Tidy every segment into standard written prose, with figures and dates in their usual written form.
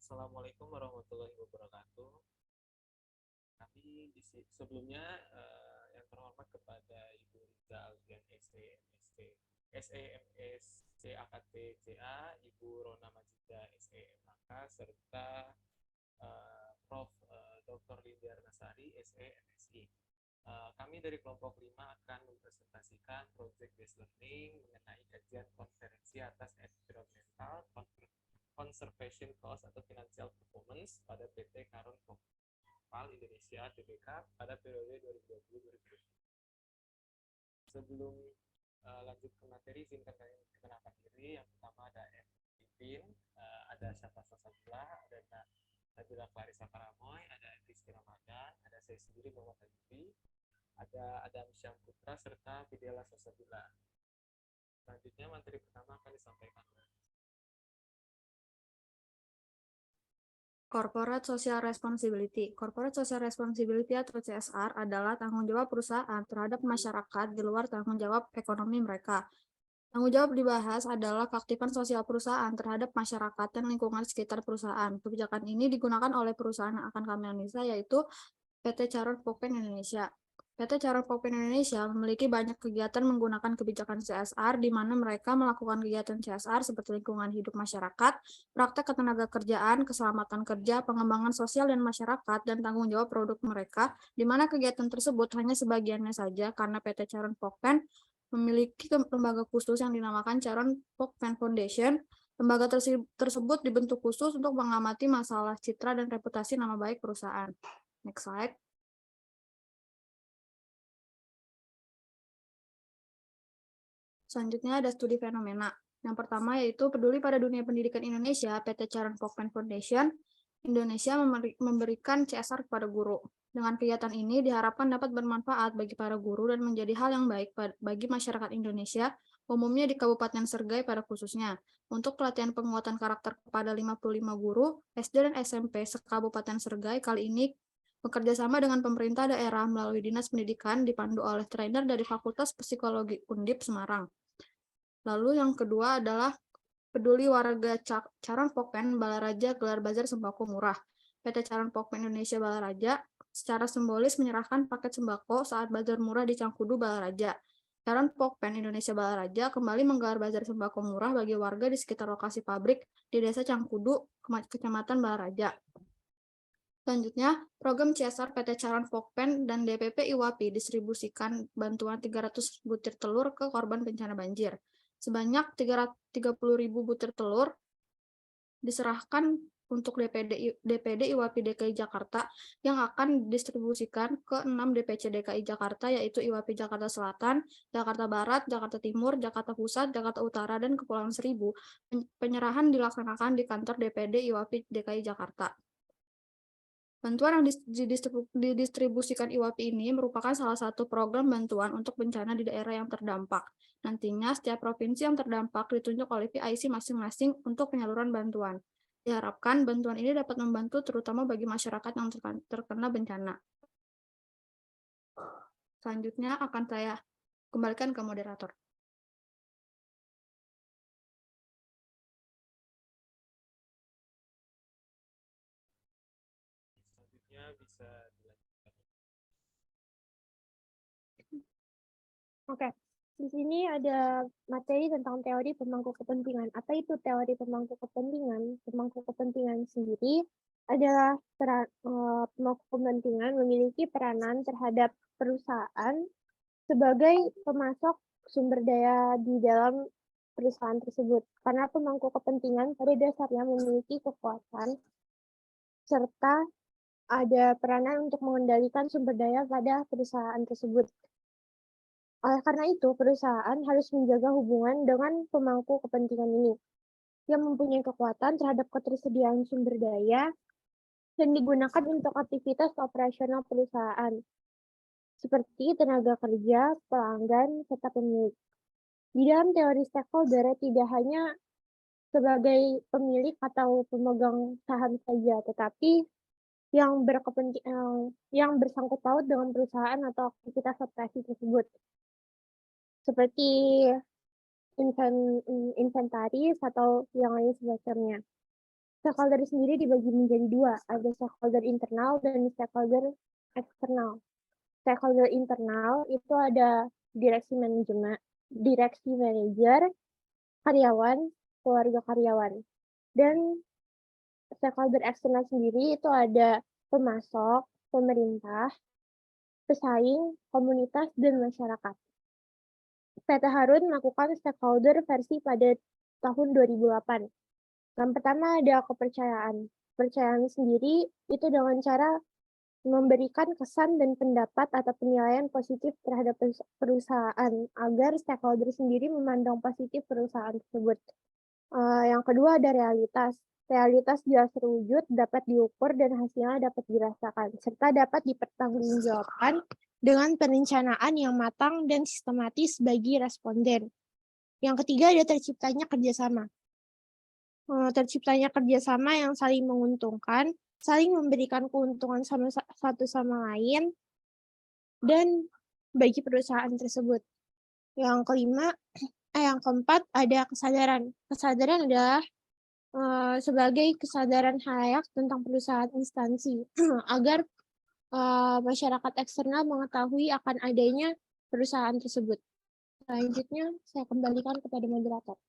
Assalamualaikum warahmatullahi wabarakatuh. Kami sebelumnya yang terhormat kepada Ibu Riza Alfian SEMSC AKT CA, Ibu Rona Majida SEMAK, serta Prof. Dr. Lindiar Nasari SEMSI. Kami dari kelompok 5 akan mempresentasikan project based learning mengenai kajian konferensi atas environmental conservation cost atau financial performance pada PT Karun Kopal Indonesia Tbk pada periode 2020-2021. Sebelum lanjut ke materi, izinkan kami mengenalkan diri. Yang pertama ada Pipin, ada Syafa Sasabila, ada Nabila Clarissa Paramoy, ada Rizky Ramadan, ada saya sendiri Muhammad Hadibi, ada Adam Syam Putra, serta Fidela Sasabila. Selanjutnya materi pertama akan disampaikan Corporate Social Responsibility. Corporate Social Responsibility atau CSR adalah tanggung jawab perusahaan terhadap masyarakat di luar tanggung jawab ekonomi mereka. Tanggung jawab dibahas adalah keaktifan sosial perusahaan terhadap masyarakat dan lingkungan sekitar perusahaan. Kebijakan ini digunakan oleh perusahaan yang akan kami analisa, yaitu PT Charun Pokpen Indonesia. PT Charun Pokpen Indonesia memiliki banyak kegiatan menggunakan kebijakan CSR, di mana mereka melakukan kegiatan CSR seperti lingkungan hidup masyarakat, praktek ketenagakerjaan, keselamatan kerja, pengembangan sosial dan masyarakat, dan tanggung jawab produk mereka, di mana kegiatan tersebut hanya sebagiannya saja karena PT Charun Pokpen memiliki lembaga khusus yang dinamakan Charun Pokpen Foundation. Lembaga tersebut dibentuk khusus untuk mengamati masalah citra dan reputasi nama baik perusahaan. Next slide. Selanjutnya ada studi fenomena. Yang pertama yaitu peduli pada dunia pendidikan Indonesia, PT Charun Pokpen Foundation Indonesia memberikan CSR kepada guru. Dengan kegiatan ini diharapkan dapat bermanfaat bagi para guru dan menjadi hal yang baik bagi masyarakat Indonesia, umumnya di Kabupaten Sergai pada khususnya. Untuk pelatihan penguatan karakter kepada 55 guru SD dan SMP se-Kabupaten Sergai kali ini bekerja sama dengan pemerintah daerah melalui Dinas Pendidikan dipandu oleh trainer dari Fakultas Psikologi Undip Semarang. Lalu yang kedua adalah peduli warga Charun Pokpen Balaraja gelar bazar sembako murah. PT Charun Pokpen Indonesia Balaraja secara simbolis menyerahkan paket sembako saat bazar murah di Cangkudu Balaraja. Charun Pokpen Indonesia Balaraja kembali menggelar bazar sembako murah bagi warga di sekitar lokasi pabrik di Desa Cangkudu, Kecamatan Balaraja. Selanjutnya, program CSR PT Charun Pokpen dan DPP IWAPI distribusikan bantuan 300 butir telur ke korban bencana banjir. Sebanyak 330.000 butir telur diserahkan untuk DPD IWAPI DKI Jakarta yang akan didistribusikan ke 6 DPC DKI Jakarta, yaitu IWAPI Jakarta Selatan, Jakarta Barat, Jakarta Timur, Jakarta Pusat, Jakarta Utara, dan Kepulauan Seribu. Penyerahan dilaksanakan di kantor DPD IWAPI DKI Jakarta. Bantuan yang didistribusikan IWAPI ini merupakan salah satu program bantuan untuk bencana di daerah yang terdampak. Nantinya, setiap provinsi yang terdampak ditunjuk oleh PIC masing-masing untuk penyaluran bantuan. Diharapkan bantuan ini dapat membantu terutama bagi masyarakat yang terkena bencana. Selanjutnya akan saya kembalikan ke moderator. Selanjutnya bisa dilanjutkan. Oke, di sini ada materi tentang teori pemangku kepentingan. Apa itu teori pemangku kepentingan? Pemangku kepentingan sendiri adalah pemangku kepentingan memiliki peranan terhadap perusahaan sebagai pemasok sumber daya di dalam perusahaan tersebut. Karena pemangku kepentingan pada dasarnya memiliki kekuatan serta ada peranan untuk mengendalikan sumber daya pada perusahaan tersebut. Oleh karena itu, perusahaan harus menjaga hubungan dengan pemangku kepentingan ini, yang mempunyai kekuatan terhadap ketersediaan sumber daya dan digunakan untuk aktivitas operasional perusahaan, seperti tenaga kerja, pelanggan, serta pemilik. Di dalam teori stakeholder tidak hanya sebagai pemilik atau pemegang saham saja, tetapi yang bersangkut paut dengan perusahaan atau aktivitas operasi tersebut, seperti inventaris atau yang lain semacamnya. Stakeholder sendiri dibagi menjadi dua, ada stakeholder internal dan stakeholder eksternal. Stakeholder internal itu ada direksi manajer, karyawan, keluarga karyawan. Dan stakeholder eksternal sendiri itu ada pemasok, pemerintah, pesaing, komunitas, dan masyarakat. PT Harun melakukan stakeholder versi pada tahun 2008. Yang pertama ada kepercayaan. Kepercayaan sendiri itu dengan cara memberikan kesan dan pendapat atau penilaian positif terhadap perusahaan agar stakeholder sendiri memandang positif perusahaan tersebut. Yang kedua ada realitas. Realitas jelas terwujud, dapat diukur, dan hasilnya dapat dirasakan, serta dapat dipertanggungjawabkan dengan perencanaan yang matang dan sistematis bagi responden. Yang ketiga ada terciptanya kerjasama. Terciptanya kerjasama yang saling menguntungkan, saling memberikan keuntungan satu sama lain, dan bagi perusahaan tersebut. Yang keempat ada kesadaran. Kesadaran adalah sebagai kesadaran halayak tentang perusahaan instansi agar masyarakat eksternal mengetahui akan adanya perusahaan tersebut. Selanjutnya saya kembalikan kepada moderator.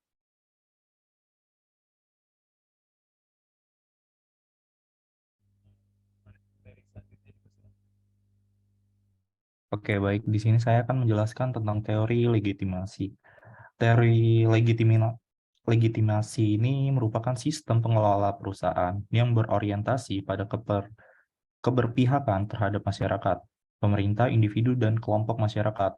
Oke, baik. Di sini saya akan menjelaskan tentang teori legitimasi. Teori legitimasi ini merupakan sistem pengelola perusahaan yang berorientasi pada keberpihakan terhadap masyarakat, pemerintah, individu, dan kelompok masyarakat.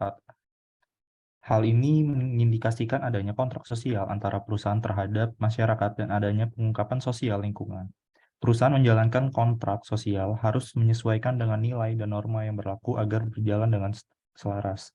Hal ini mengindikasikan adanya kontrak sosial antara perusahaan terhadap masyarakat dan adanya pengungkapan sosial lingkungan. Perusahaan menjalankan kontrak sosial harus menyesuaikan dengan nilai dan norma yang berlaku agar berjalan dengan selaras.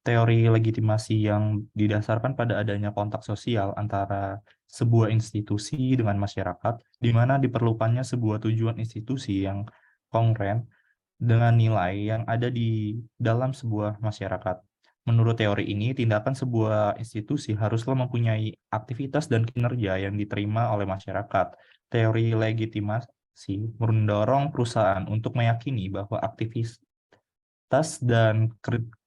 Teori legitimasi yang didasarkan pada adanya kontak sosial antara sebuah institusi dengan masyarakat, di mana diperlukannya sebuah tujuan institusi yang kongruent dengan nilai yang ada di dalam sebuah masyarakat. Menurut teori ini, tindakan sebuah institusi haruslah mempunyai aktivitas dan kinerja yang diterima oleh masyarakat. Teori legitimasi mendorong perusahaan untuk meyakini bahwa aktivitas dan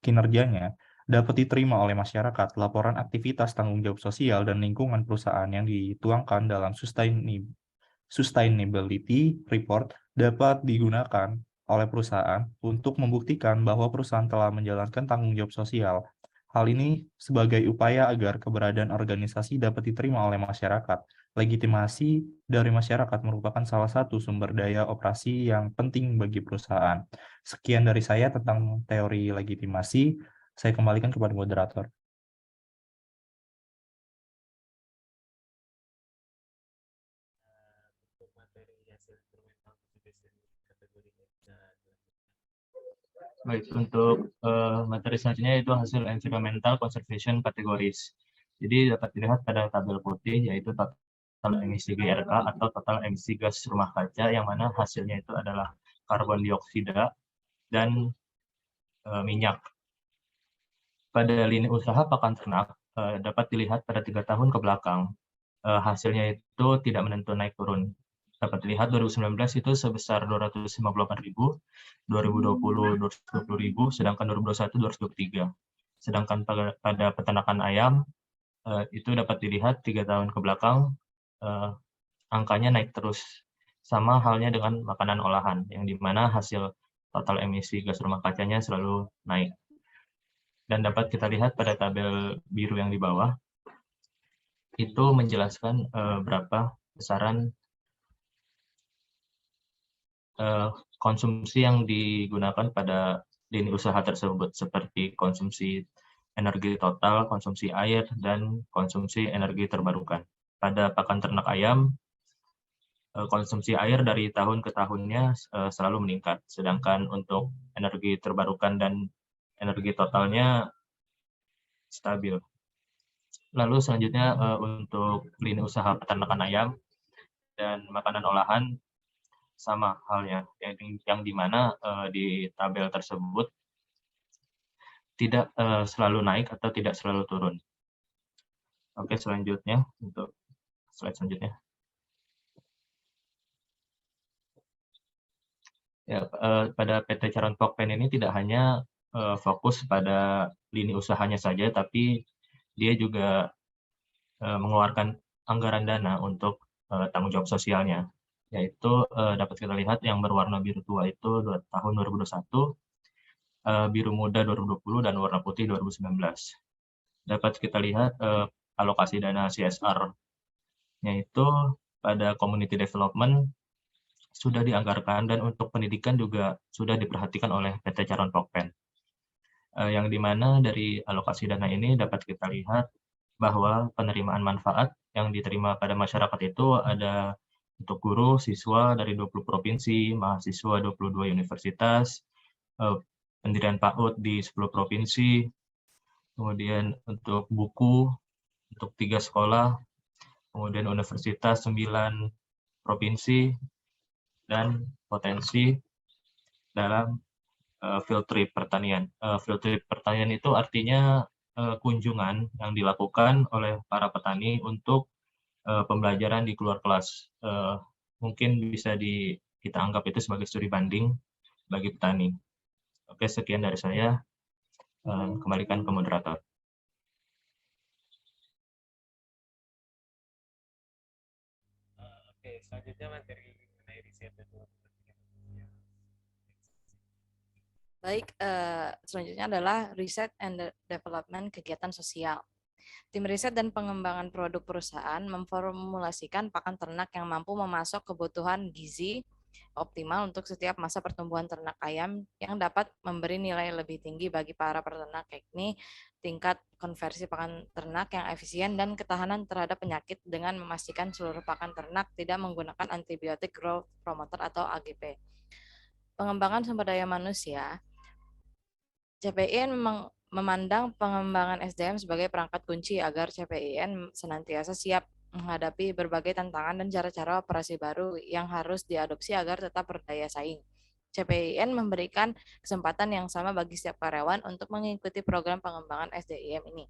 kinerjanya dapat diterima oleh masyarakat. Laporan aktivitas tanggung jawab sosial dan lingkungan perusahaan yang dituangkan dalam sustainability report dapat digunakan oleh perusahaan untuk membuktikan bahwa perusahaan telah menjalankan tanggung jawab sosial. Hal ini sebagai upaya agar keberadaan organisasi dapat diterima oleh masyarakat. Legitimasi dari masyarakat merupakan salah satu sumber daya operasi yang penting bagi perusahaan. Sekian dari saya tentang teori legitimasi. Saya kembalikan kepada moderator. Untuk materi hasil instrumental kategorinya Baik, untuk materi selanjutnya itu hasil environmental conservation categories. Jadi dapat dilihat pada tabel putih, yaitu total emisi GRK atau total emisi gas rumah kaca, yang mana hasilnya itu adalah karbon dioksida dan minyak. Pada lini usaha pakan ternak dapat dilihat pada 3 tahun ke belakang, hasilnya itu tidak menentu naik turun. Dapat dilihat 2019 itu sebesar 258.000, 2020 220.000, sedangkan 2021 223. Sedangkan pada peternakan ayam itu dapat dilihat 3 tahun ke belakang angkanya naik terus. Sama halnya dengan makanan olahan, yang dimana hasil total emisi gas rumah kacanya selalu naik. Dan dapat kita lihat pada tabel biru yang di bawah, itu menjelaskan berapa besaran konsumsi yang digunakan pada lini usaha tersebut, seperti konsumsi energi total, konsumsi air, dan konsumsi energi terbarukan. Pada pakan ternak ayam, konsumsi air dari tahun ke tahunnya selalu meningkat, sedangkan untuk energi terbarukan dan energi totalnya stabil. Lalu selanjutnya untuk lini usaha peternakan ayam dan makanan olahan, sama halnya, yang dimana di tabel tersebut tidak selalu naik atau tidak selalu turun. Oke, selanjutnya untuk slide selanjutnya. Ya, pada PT Charon Pokpen ini tidak hanya fokus pada lini usahanya saja, tapi dia juga mengeluarkan anggaran dana untuk tanggung jawab sosialnya, yaitu dapat kita lihat yang berwarna biru tua itu tahun 2021, biru muda 2020, dan warna putih 2019. Dapat kita lihat alokasi dana CSR-nya itu pada community development sudah dianggarkan, dan untuk pendidikan juga sudah diperhatikan oleh PT Charon Pokpen. Yang dimana dari alokasi dana ini dapat kita lihat bahwa penerimaan manfaat yang diterima pada masyarakat itu ada untuk guru, siswa dari 20 provinsi, mahasiswa 22 universitas, pendirian PAUD di 10 provinsi, kemudian untuk buku, untuk 3 sekolah, kemudian universitas 9 provinsi, dan potensi dalam field trip pertanian. Field trip pertanian itu artinya kunjungan yang dilakukan oleh para petani untuk pembelajaran di luar kelas. Mungkin bisa kita anggap itu sebagai studi banding bagi petani. Oke, sekian dari saya. Kembalikan ke moderator. Oke, selanjutnya materi mengenai riset dan kepentingan manusia. Baik, selanjutnya adalah riset and development kegiatan sosial. Tim riset dan pengembangan produk perusahaan memformulasikan pakan ternak yang mampu memasok kebutuhan gizi optimal untuk setiap masa pertumbuhan ternak ayam yang dapat memberi nilai lebih tinggi bagi para peternak, yakni tingkat konversi pakan ternak yang efisien dan ketahanan terhadap penyakit dengan memastikan seluruh pakan ternak tidak menggunakan antibiotik growth promoter atau AGP. Pengembangan sumber daya manusia, CPIN memandang pengembangan SDM sebagai perangkat kunci agar CPIN senantiasa siap menghadapi berbagai tantangan dan cara-cara operasi baru yang harus diadopsi agar tetap berdaya saing. CPIN memberikan kesempatan yang sama bagi setiap karyawan untuk mengikuti program pengembangan SDM ini.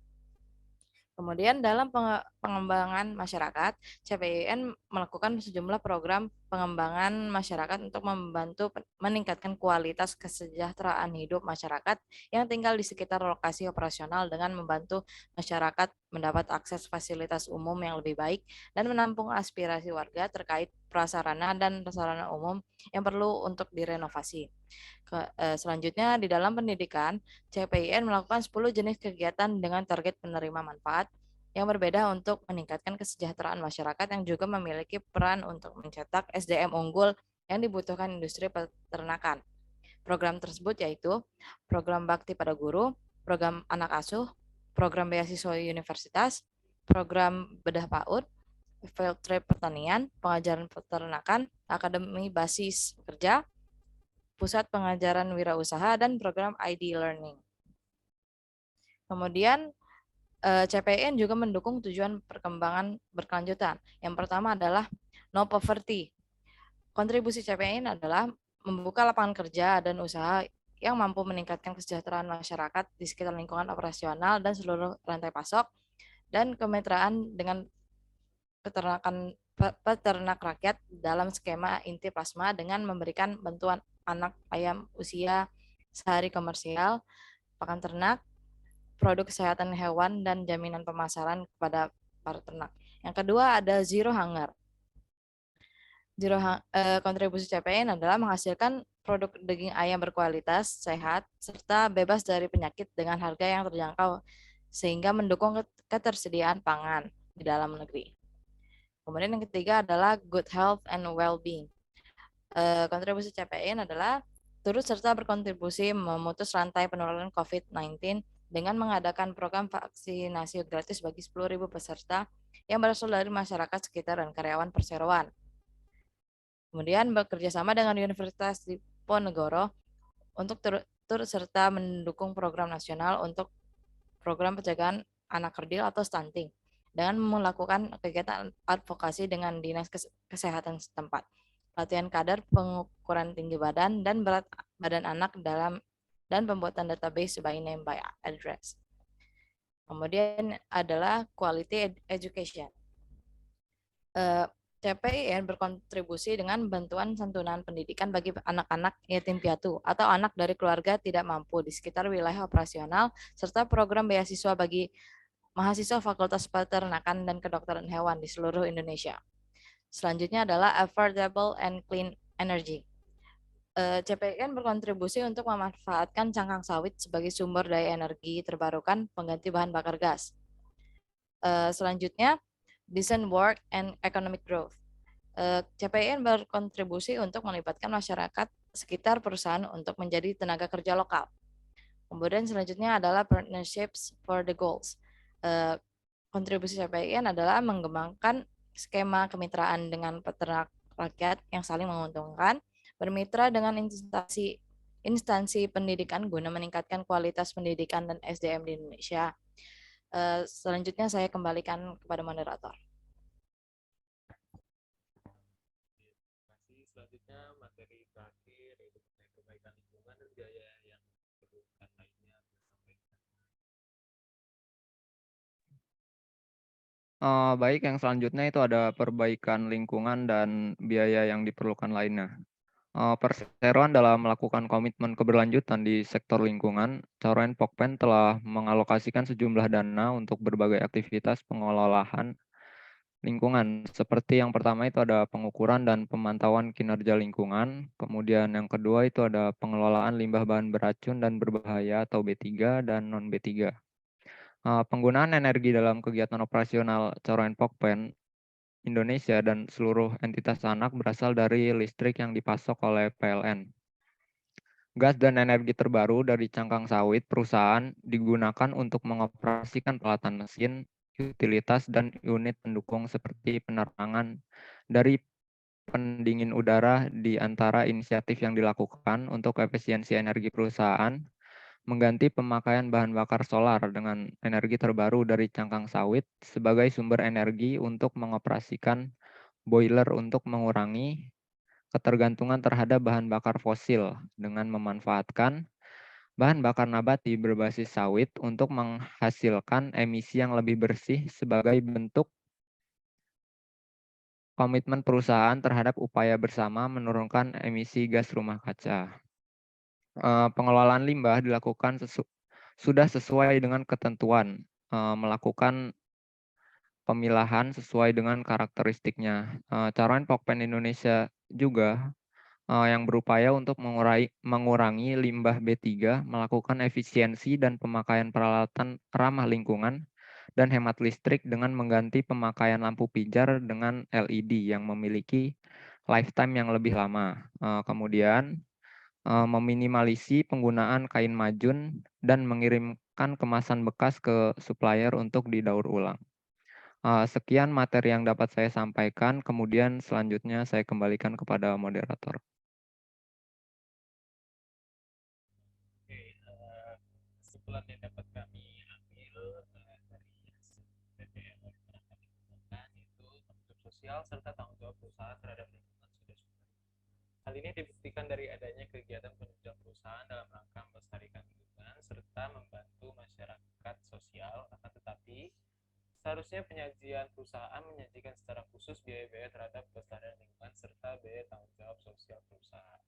Kemudian dalam pengembangan masyarakat, CPIN melakukan sejumlah program pengembangan masyarakat untuk membantu meningkatkan kualitas kesejahteraan hidup masyarakat yang tinggal di sekitar lokasi operasional dengan membantu masyarakat mendapat akses fasilitas umum yang lebih baik dan menampung aspirasi warga terkait prasarana dan sarana umum yang perlu untuk direnovasi. Selanjutnya di dalam pendidikan, CPIN melakukan 10 jenis kegiatan dengan target penerima manfaat yang berbeda untuk meningkatkan kesejahteraan masyarakat yang juga memiliki peran untuk mencetak SDM unggul yang dibutuhkan industri peternakan. Program tersebut yaitu program bakti pada guru, program anak asuh, program beasiswa universitas, program bedah PAUD, field trip pertanian, pengajaran peternakan, akademi basis kerja, pusat pengajaran wirausaha, dan program ID Learning. Kemudian CPIN juga mendukung tujuan perkembangan berkelanjutan. Yang pertama adalah no poverty. Kontribusi CPIN adalah membuka lapangan kerja dan usaha yang mampu meningkatkan kesejahteraan masyarakat di sekitar lingkungan operasional dan seluruh rantai pasok, dan kemitraan dengan peternak rakyat dalam skema inti plasma dengan memberikan bantuan anak ayam usia sehari komersial, pakan ternak, produk kesehatan hewan, dan jaminan pemasaran kepada para ternak. Yang kedua ada zero hunger. Kontribusi CPIN adalah menghasilkan produk daging ayam berkualitas, sehat, serta bebas dari penyakit dengan harga yang terjangkau, sehingga mendukung ketersediaan pangan di dalam negeri. Kemudian yang ketiga adalah good health and well-being. Kontribusi CPIN adalah turut serta berkontribusi memutus rantai penularan COVID-19 dengan mengadakan program vaksinasi gratis bagi 10.000 peserta yang berasal dari masyarakat sekitar dan karyawan perseroan. Kemudian bekerja sama dengan Universitas Diponegoro untuk turut serta mendukung program nasional untuk program pencegahan anak kerdil atau stunting dengan melakukan kegiatan advokasi dengan Dinas Kesehatan setempat, latihan kadar, pengukuran tinggi badan dan berat badan anak dan pembuatan database by name by address. Kemudian adalah quality education. CPIN berkontribusi dengan bantuan santunan pendidikan bagi anak-anak yatim piatu atau anak dari keluarga tidak mampu di sekitar wilayah operasional, serta program beasiswa bagi mahasiswa Fakultas Peternakan dan Kedokteran Hewan di seluruh Indonesia. Selanjutnya adalah affordable and clean energy. CPIN berkontribusi untuk memanfaatkan cangkang sawit sebagai sumber daya energi terbarukan pengganti bahan bakar gas. Selanjutnya, decent work and economic growth. CPIN berkontribusi untuk melibatkan masyarakat sekitar perusahaan untuk menjadi tenaga kerja lokal. Kemudian selanjutnya adalah partnerships for the goals. Kontribusi CPIN adalah mengembangkan skema kemitraan dengan peternak rakyat yang saling menguntungkan, bermitra dengan instansi pendidikan guna meningkatkan kualitas pendidikan dan SDM di Indonesia. Selanjutnya saya kembalikan kepada moderator. Selanjutnya materi terakhir yaitu mengenai perbaikan lingkungan dan biaya yang diperlukan lainnya disampaikan. Baik, yang selanjutnya itu ada perbaikan lingkungan dan biaya yang diperlukan lainnya. Perseroan dalam melakukan komitmen keberlanjutan di sektor lingkungan, Caroen Pokpen telah mengalokasikan sejumlah dana untuk berbagai aktivitas pengelolaan lingkungan. Seperti yang pertama itu ada pengukuran dan pemantauan kinerja lingkungan, kemudian yang kedua itu ada pengelolaan limbah bahan beracun dan berbahaya atau B3 dan non-B3. Penggunaan energi dalam kegiatan operasional Caroen Pokpen Indonesia dan seluruh entitas anak berasal dari listrik yang dipasok oleh PLN. Gas dan energi terbaru dari cangkang sawit perusahaan digunakan untuk mengoperasikan peralatan mesin, utilitas, dan unit pendukung seperti penerangan dari pendingin udara. Di antara inisiatif yang dilakukan untuk efisiensi energi perusahaan, mengganti pemakaian bahan bakar solar dengan energi terbaru dari cangkang sawit sebagai sumber energi untuk mengoperasikan boiler untuk mengurangi ketergantungan terhadap bahan bakar fosil dengan memanfaatkan bahan bakar nabati berbasis sawit untuk menghasilkan emisi yang lebih bersih sebagai bentuk komitmen perusahaan terhadap upaya bersama menurunkan emisi gas rumah kaca. Pengelolaan limbah dilakukan sudah sesuai dengan ketentuan, melakukan pemilahan sesuai dengan karakteristiknya. Caroen Pokpen Indonesia juga yang berupaya untuk mengurangi limbah B3, melakukan efisiensi dan pemakaian peralatan ramah lingkungan, dan hemat listrik dengan mengganti pemakaian lampu pijar dengan LED yang memiliki lifetime yang lebih lama. Kemudian, meminimalisi penggunaan kain majun dan mengirimkan kemasan bekas ke supplier untuk didaur ulang. Sekian materi yang dapat saya sampaikan, kemudian selanjutnya saya kembalikan kepada moderator. Oke, kesimpulan yang dapat kami ambil dari PPN lingkungan itu tanggung jawab sosial serta tanggung jawab perusahaan terhadap lingkungan sudah cukup. Hal ini dibuktikan dari adanya kegiatan penunjang perusahaan dalam rangka melestarikan lingkungan serta membantu masyarakat sosial. Akan tetapi, seharusnya penyajian perusahaan menyajikan secara khusus biaya-biaya terhadap kelestarian lingkungan serta biaya tanggung jawab sosial perusahaan.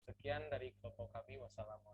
Sekian dari kelompok kami. Wassalamualaikum.